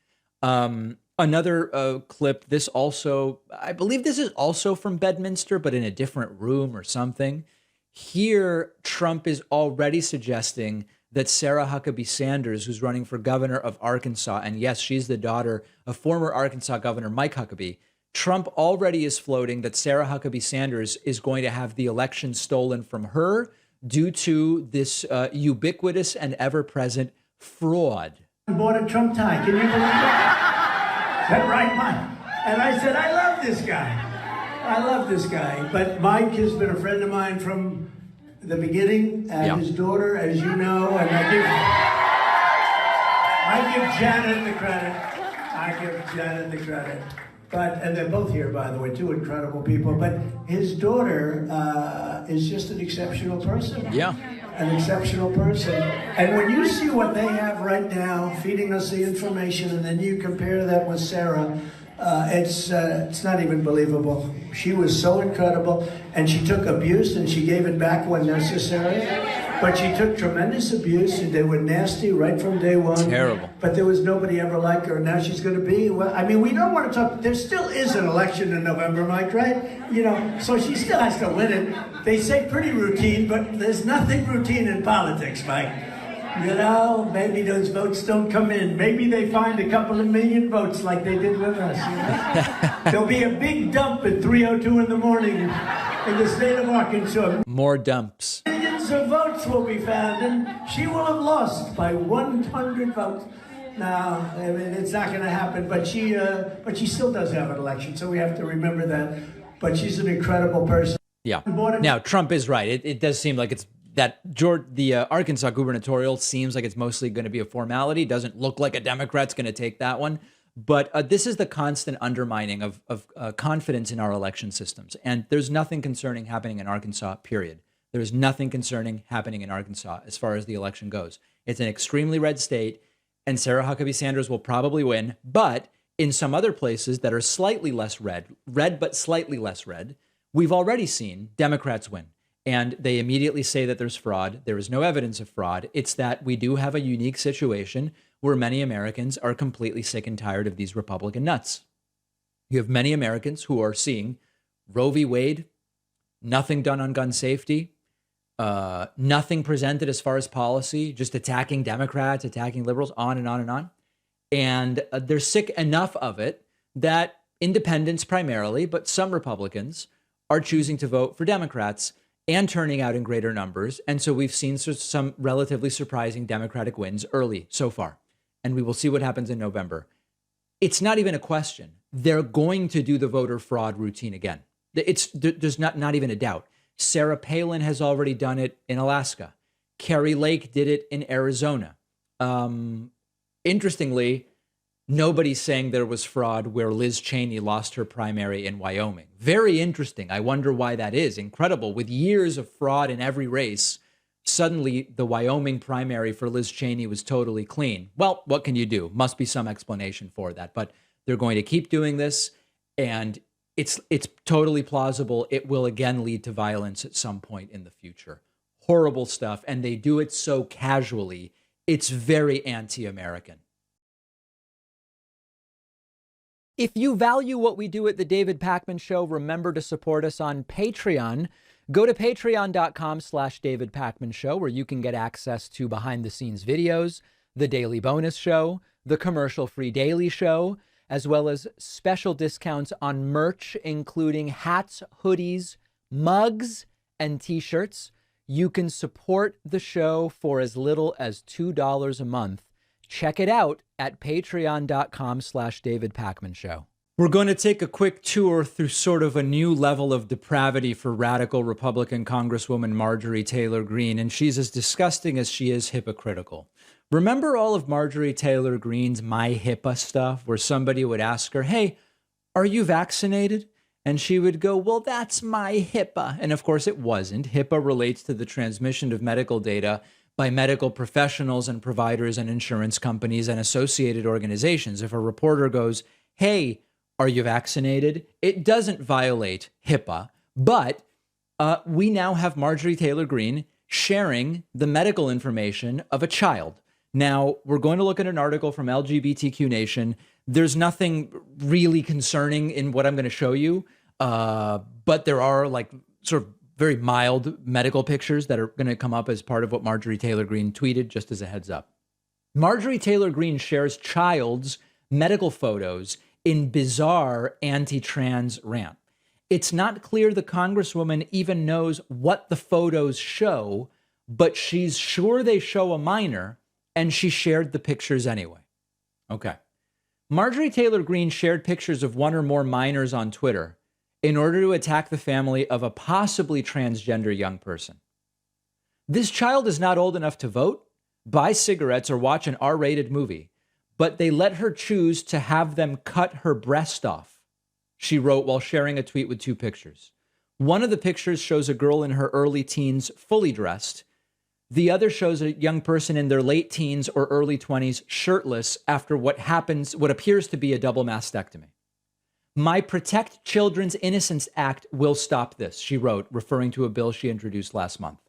Another clip, this also, I believe this is also from Bedminster, but in a different room or something. Here, Trump is already suggesting that Sarah Huckabee Sanders, who's running for governor of Arkansas, and yes, she's the daughter of former Arkansas Governor Mike Huckabee, Trump already is floating that Sarah Huckabee Sanders is going to have the election stolen from her due to this ubiquitous and ever-present fraud. I bought a Trump tie. Can you believe that? Is that right, Mike? And I said, I love this guy. I love this guy. But Mike has been a friend of mine from the beginning, and his daughter, as you know, and I give Janet the credit. But, and they're both here, by the way, two incredible people. But his daughter is just an exceptional person. Yeah. An exceptional person. And when you see what they have right now, feeding us the information, and then you compare that with Sarah, it's not even believable. She was so incredible, and she took abuse, and she gave it back when necessary. But she took tremendous abuse, and they were nasty right from day one. Terrible. But there was nobody ever like her. Now she's going to be, well, I mean, we don't want to talk, there still is an election in November, Mike, right? You know, so she still has to win it. They say pretty routine, but there's nothing routine in politics, Mike. You know, maybe those votes don't come in. Maybe they find a couple of million votes like they did with us. You know? There'll be a big dump at 3:02 in the morning in the state of Arkansas. More dumps. Millions of votes will be found, and she will have lost by 100 votes. No, I mean, it's not going to happen, but she still does have an election, so we have to remember that. But she's an incredible person. Yeah. Now, Trump is right. It does seem like it's that the Arkansas gubernatorial seems like it's mostly going to be a formality. Doesn't look like a Democrat's going to take that one. But this is the constant undermining of confidence in our election systems. And there's nothing concerning happening in Arkansas, period. There's nothing concerning happening in Arkansas as far as the election goes. It's an extremely red state, and Sarah Huckabee Sanders will probably win. But in some other places that are slightly less red but slightly less red, we've already seen Democrats win. And they immediately say that there's fraud. There is no evidence of fraud. It's that we do have a unique situation where many Americans are completely sick and tired of these Republican nuts. You have many Americans who are seeing Roe v. Wade, nothing done on gun safety, nothing presented as far as policy, just attacking Democrats, attacking liberals, on and on and on. And they're sick enough of it that independents primarily, but some Republicans are choosing to vote for Democrats and turning out in greater numbers. And so we've seen some relatively surprising Democratic wins early so far. And we will see what happens in November. It's not even a question. They're going to do the voter fraud routine again. There's not even a doubt. Sarah Palin has already done it in Alaska. Carrie Lake did it in Arizona. Interestingly, nobody's saying there was fraud where Liz Cheney lost her primary in Wyoming. Very interesting. I wonder why that is. Incredible. With years of fraud in every race, suddenly the Wyoming primary for Liz Cheney was totally clean. Well, what can you do? Must be some explanation for that. But they're going to keep doing this. And it's totally plausible it will again lead to violence at some point in the future. Horrible stuff, and they do it so casually. It's very anti-American. If you value what we do at the David Pakman Show, remember to support us on Patreon. Go to patreon.com/David Pakman Show, where you can get access to behind-the-scenes videos, the daily bonus show, the commercial-free daily show, as well as special discounts on merch, including hats, hoodies, mugs, and t-shirts. You can support the show for as little as $2 a month. Check it out at patreon.com/David Pakman Show. We're going to take a quick tour through sort of a new level of depravity for radical Republican Congresswoman Marjorie Taylor Greene, and she's as disgusting as she is hypocritical. Remember all of Marjorie Taylor Greene's My HIPAA stuff, where somebody would ask her, hey, are you vaccinated? And she would go, well, that's my HIPAA. And of course it wasn't. HIPAA relates to the transmission of medical data by medical professionals and providers and insurance companies and associated organizations. If a reporter goes, hey, are you vaccinated? It doesn't violate HIPAA, but we now have Marjorie Taylor Greene sharing the medical information of a child. Now, we're going to look at an article from LGBTQ Nation. There's nothing really concerning in what I'm going to show you, but there are like sort of very mild medical pictures that are going to come up as part of what Marjorie Taylor Greene tweeted, just as a heads up. Marjorie Taylor Greene shares child's medical photos in bizarre anti-trans rant. It's not clear the Congresswoman even knows what the photos show, but she's sure they show a minor, and she shared the pictures anyway. Okay. Marjorie Taylor Greene shared pictures of one or more minors on Twitter in order to attack the family of a possibly transgender young person. This child is not old enough to vote, buy cigarettes, or watch an R-rated movie, but they let her choose to have them cut her breast off, she wrote while sharing a tweet with two pictures. One of the pictures shows a girl in her early teens fully dressed. The other shows a young person in their late teens or early 20s shirtless after what appears to be a double mastectomy. My Protect Children's Innocence Act will stop this, she wrote, referring to a bill she introduced last month.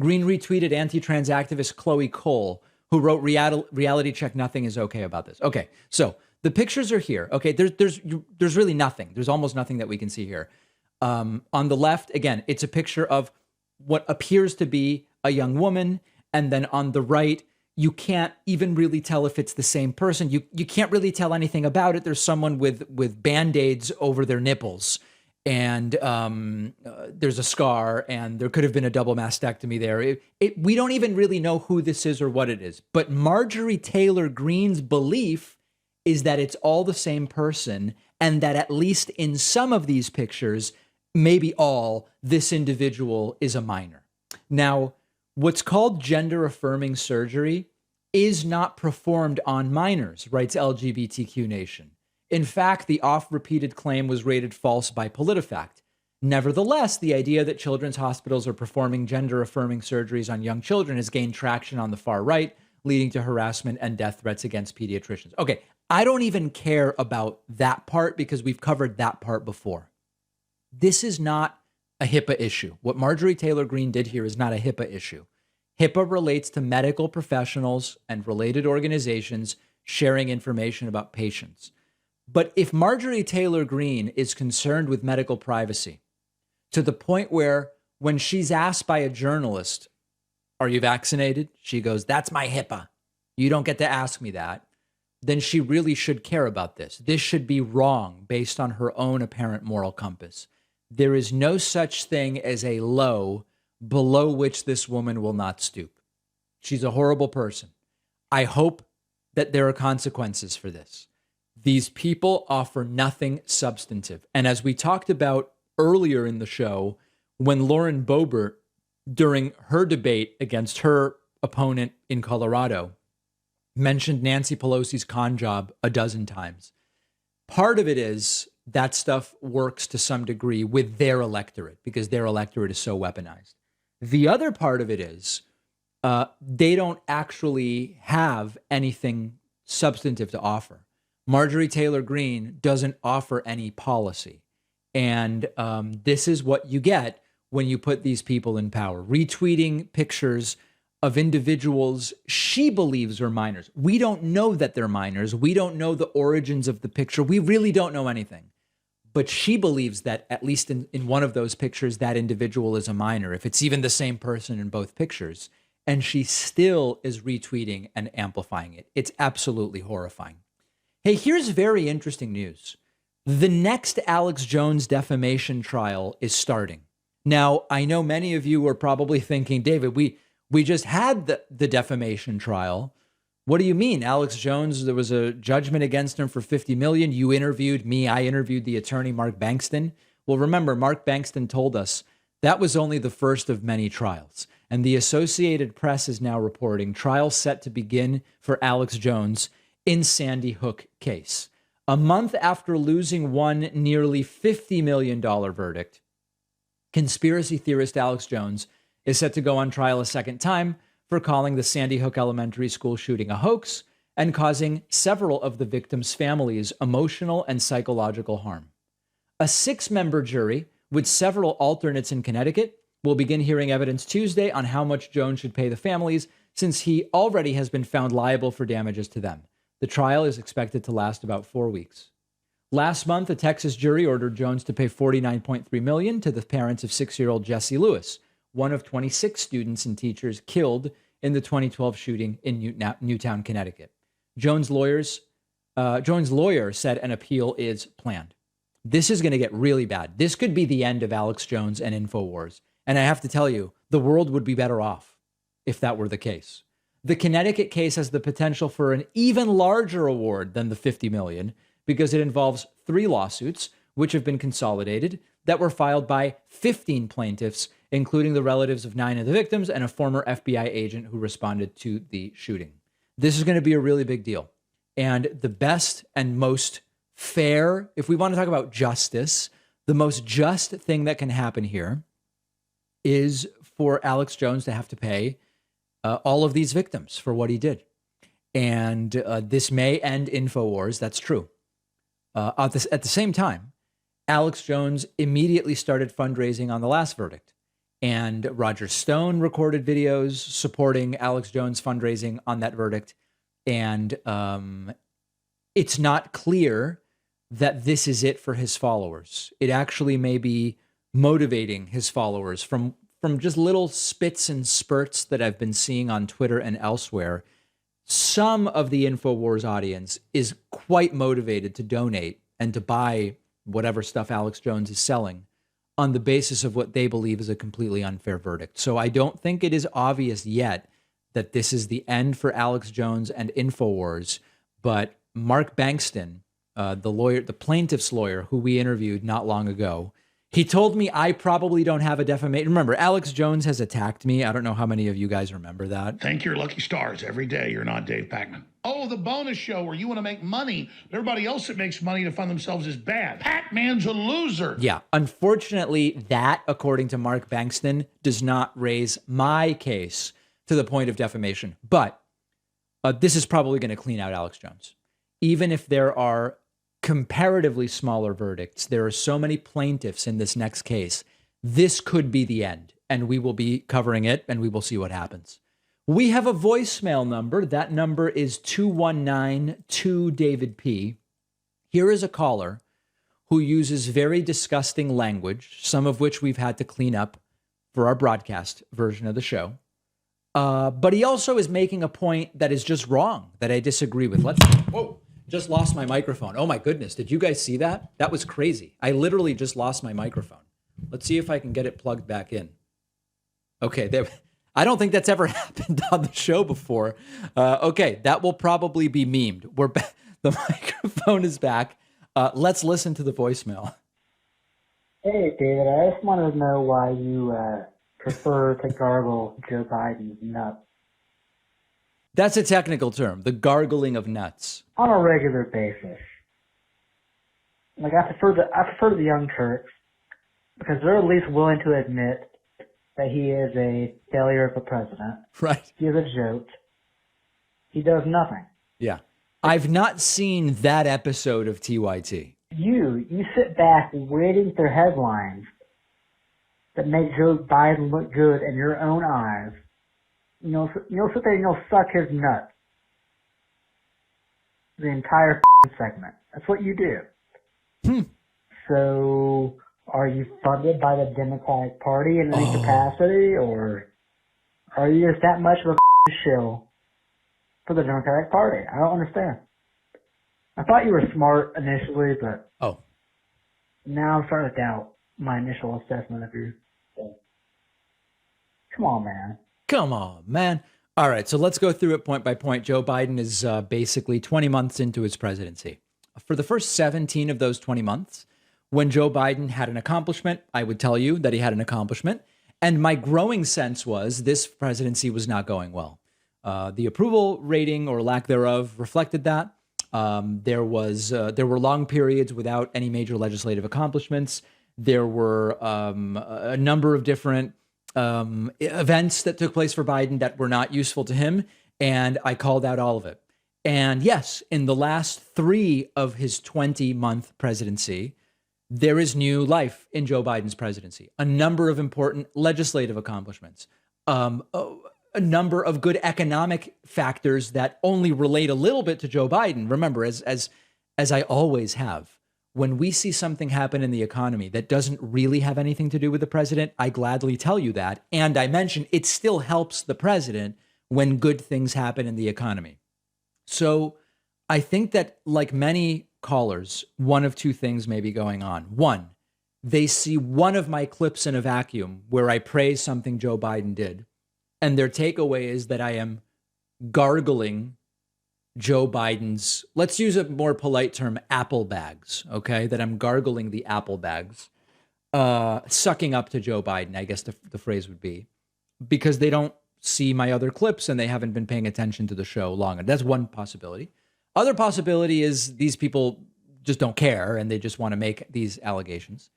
Greene retweeted anti-trans activist Chloe Cole, who wrote reality check, nothing is okay about this. Okay, so the pictures are here. Okay, there's really nothing. There's almost nothing that we can see here. On the left, again, it's a picture of what appears to be a young woman. And then on the right, you can't even really tell if it's the same person. You can't really tell anything about it. There's someone with Band-Aids over their nipples. And there's a scar, and there could have been a double mastectomy there. We don't even really know who this is or what it is. But Marjorie Taylor Greene's belief is that it's all the same person, and that at least in some of these pictures, maybe all, this individual is a minor. Now, what's called gender-affirming surgery is not performed on minors, writes LGBTQ Nation. In fact, the oft-repeated claim was rated false by PolitiFact. Nevertheless, the idea that children's hospitals are performing gender-affirming surgeries on young children has gained traction on the far right, leading to harassment and death threats against pediatricians. Okay, I don't even care about that part because we've covered that part before. This is not a HIPAA issue. What Marjorie Taylor Greene did here is not a HIPAA issue. HIPAA relates to medical professionals and related organizations sharing information about patients. But if Marjorie Taylor Greene is concerned with medical privacy to the point where when she's asked by a journalist, are you vaccinated? She goes, that's my HIPAA. You don't get to ask me that. Then she really should care about this. This should be wrong based on her own apparent moral compass. There is no such thing as a low below which this woman will not stoop. She's a horrible person. I hope that there are consequences for this. These people offer nothing substantive. And as we talked about earlier in the show, when Lauren Boebert, during her debate against her opponent in Colorado, mentioned Nancy Pelosi's con job a dozen times, part of it is that stuff works to some degree with their electorate because their electorate is so weaponized. The other part of it is they don't actually have anything substantive to offer. Marjorie Taylor Greene doesn't offer any policy. And this is what you get when you put these people in power, retweeting pictures of individuals she believes are minors. We don't know that they're minors. We don't know the origins of the picture. We really don't know anything. But she believes that, at least in one of those pictures, that individual is a minor, if it's even the same person in both pictures. And she still is retweeting and amplifying it. It's absolutely horrifying. Hey, here's very interesting news. The next Alex Jones defamation trial is starting. Now, I know many of you are probably thinking, David, we just had the defamation trial. What do you mean? Alex Jones, there was a judgment against him for $50 million. You interviewed me. I interviewed the attorney, Mark Bankston. Well, remember, Mark Bankston told us that was only the first of many trials. And the Associated Press is now reporting trial set to begin for Alex Jones in Sandy Hook case. A month after losing one nearly $50 million verdict, conspiracy theorist Alex Jones is set to go on trial a second time for calling the Sandy Hook Elementary School shooting a hoax and causing several of the victims' families emotional and psychological harm. A 6-member jury with several alternates in Connecticut will begin hearing evidence Tuesday on how much Jones should pay the families, since he already has been found liable for damages to them. The trial is expected to last about 4 weeks. Last month, a Texas jury ordered Jones to pay $49.3 million to the parents of 6-year-old Jesse Lewis, one of 26 students and teachers killed in the 2012 shooting in Newtown, Connecticut. Jones' lawyer said an appeal is planned. This is going to get really bad. This could be the end of Alex Jones and InfoWars. And I have to tell you, the world would be better off if that were the case. The Connecticut case has the potential for an even larger award than the $50 million because it involves 3 lawsuits, which have been consolidated, that were filed by 15 plaintiffs, including the relatives of 9 of the victims and a former FBI agent who responded to the shooting. This is going to be a really big deal. And the best and most fair, if we want to talk about justice, the most just thing that can happen here is for Alex Jones to have to pay all of these victims for what he did. And this may end InfoWars. That's true. At the same time, Alex Jones immediately started fundraising on the last verdict. And Roger Stone recorded videos supporting Alex Jones fundraising on that verdict. And it's not clear that this is it for his followers. It actually may be motivating his followers from just little spits and spurts that I've been seeing on Twitter and elsewhere. Some of the InfoWars audience is quite motivated to donate and to buy whatever stuff Alex Jones is selling on the basis of what they believe is a completely unfair verdict. So I don't think it is obvious yet that this is the end for Alex Jones and InfoWars, but Mark Bankston, the plaintiff's lawyer who we interviewed not long ago, he told me I probably don't have a defamation. Remember, Alex Jones has attacked me. I don't know how many of you guys remember that. Thank your lucky stars every day you're not Dave Pacman. Oh, the bonus show where you want to make money. Everybody else that makes money to fund themselves is bad. Pacman's a loser. Yeah. Unfortunately, that, according to Mark Bankston, does not raise my case to the point of defamation. But this is probably going to clean out Alex Jones. Even if there are comparatively smaller verdicts, there are so many plaintiffs in this next case. This could be the end, and we will be covering it, and we will see what happens. We have a voicemail number. That number is 219-2-DAVID-P. Here is a caller who uses very disgusting language, some of which we've had to clean up for our broadcast version of the show. But he also is making a point that is just wrong, that I disagree with. Whoa, just lost my microphone. Oh my goodness, did you guys see that? That was crazy. I literally just lost my microphone. Let's see if I can get it plugged back in. Okay, there. I don't think that's ever happened on the show before. Okay, that will probably be memed. We're back. The microphone is back. Let's listen to the voicemail. Hey, David, I just wanted to know why you prefer to gargle Joe Biden's nuts. That's a technical term, the gargling of nuts. On a regular basis. Like, I prefer the Young Turks because they're at least willing to admit that he is a failure of a president. Right. He is a joke. He does nothing. Yeah. I've not seen that episode of TYT. You sit back waiting for headlines that make Joe Biden look good in your own eyes. You'll sit there and you'll suck his nuts. The entire segment. That's what you do. So, are you funded by the Democratic Party in any capacity, or are you just that much of a shill for the Democratic Party? I don't understand. I thought you were smart initially, but now I'm starting to doubt my initial assessment of you. Come on, man. Come on, man. All right, so let's go through it point by point. Joe Biden is basically 20 months into his presidency. For the first 17 of those 20 months, when Joe Biden had an accomplishment, I would tell you that he had an accomplishment. And my growing sense was this presidency was not going well. The approval rating or lack thereof reflected that. There were long periods without any major legislative accomplishments. There were a number of different events that took place for Biden that were not useful to him, and I called out all of it. And yes, in the last 3 of his 20-month presidency, there is new life in Joe Biden's presidency. A number of important legislative accomplishments, a number of good economic factors that only relate a little bit to Joe Biden. Remember, as I always have, when we see something happen in the economy that doesn't really have anything to do with the president, I gladly tell you that. And I mention it still helps the president when good things happen in the economy. So I think that, like many callers, one of two things may be going on. One, they see one of my clips in a vacuum where I praise something Joe Biden did, and their takeaway is that I am gargling Joe Biden's, let's use a more polite term, apple bags, okay? That I'm gargling the apple bags, sucking up to Joe Biden, I guess the phrase would be, because they don't see my other clips and they haven't been paying attention to the show long. That's one possibility. Other possibility is these people just don't care and they just want to make these allegations.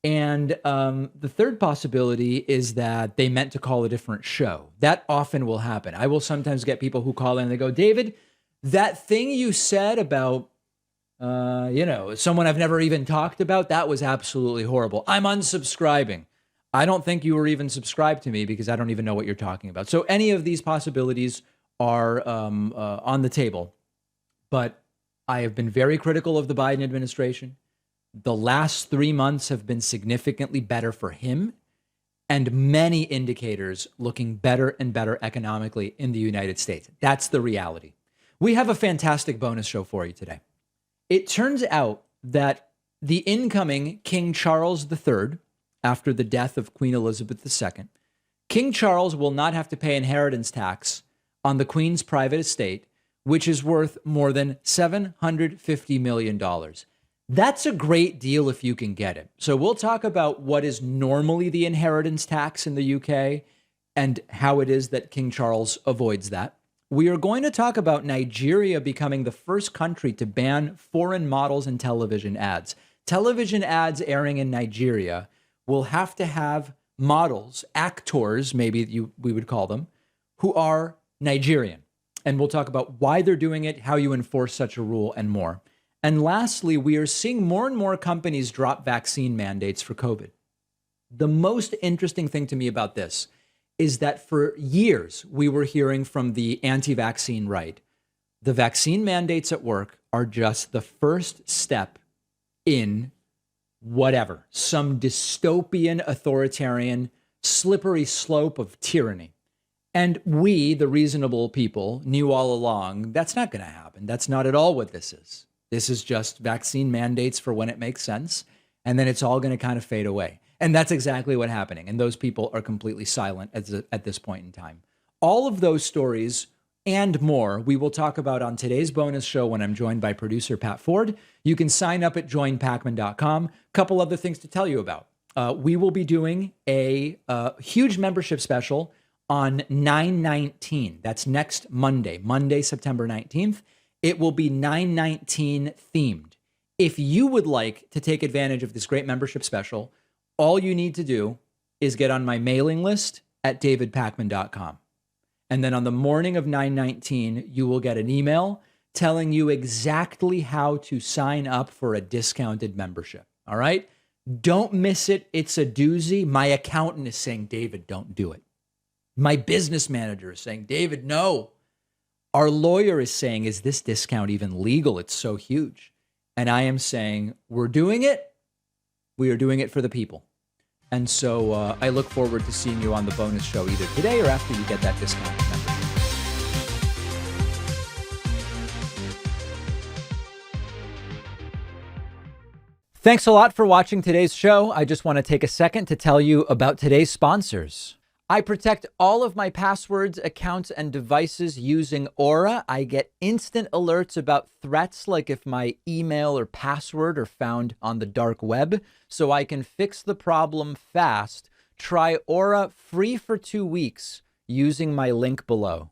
And the third possibility is that they meant to call a different show. That often will happen. I will sometimes get people who call in and they go, David, that thing you said about, someone I've never even talked about, that was absolutely horrible. I'm unsubscribing. I don't think you were even subscribed to me because I don't even know what you're talking about. So any of these possibilities are on the table. But I have been very critical of the Biden administration. The last 3 months have been significantly better for him, and many indicators looking better and better economically in the United States. That's the reality. We have a fantastic bonus show for you today. It turns out that the incoming King Charles III, after the death of Queen Elizabeth II, King Charles will not have to pay inheritance tax on the Queen's private estate, which is worth more than $750 million. That's a great deal if you can get it. So we'll talk about what is normally the inheritance tax in the UK and how it is that King Charles avoids that. We are going to talk about Nigeria becoming the first country to ban foreign models and television ads. Television ads airing in Nigeria will have to have models, actors, maybe we would call them, who are Nigerian. And we'll talk about why they're doing it, how you enforce such a rule, and more. And lastly, we are seeing more and more companies drop vaccine mandates for COVID. The most interesting thing to me about this is that for years, we were hearing from the anti-vaccine right, the vaccine mandates at work are just the first step in whatever, some dystopian, authoritarian, slippery slope of tyranny. And we, the reasonable people, knew all along that's not going to happen. That's not at all what this is. This is just vaccine mandates for when it makes sense, and then it's all going to kind of fade away. And that's exactly what's happening. And those people are completely silent at this point in time. All of those stories and more we will talk about on today's bonus show when I'm joined by producer Pat Ford. You can sign up at joinpacman.com. Couple other things to tell you about. We will be doing a huge membership special on 9/19. That's next Monday, September 19th. It will be 9/19 themed. If you would like to take advantage of this great membership special, all you need to do is get on my mailing list at davidpacman.com. And then on the morning of 9/19, you will get an email telling you exactly how to sign up for a discounted membership. All right? Don't miss it. It's a doozy. My accountant is saying, David, don't do it. My business manager is saying, David, no. Our lawyer is saying, is this discount even legal? It's so huge. And I am saying, we're doing it. We are doing it for the people. And so I look forward to seeing you on the bonus show either today or after you get that discount membership. Thanks a lot for watching today's show. I just want to take a second to tell you about today's sponsors. I protect all of my passwords, accounts, and devices using Aura. I get instant alerts about threats, like if my email or password are found on the dark web, so I can fix the problem fast. Try Aura free for 2 weeks using my link below.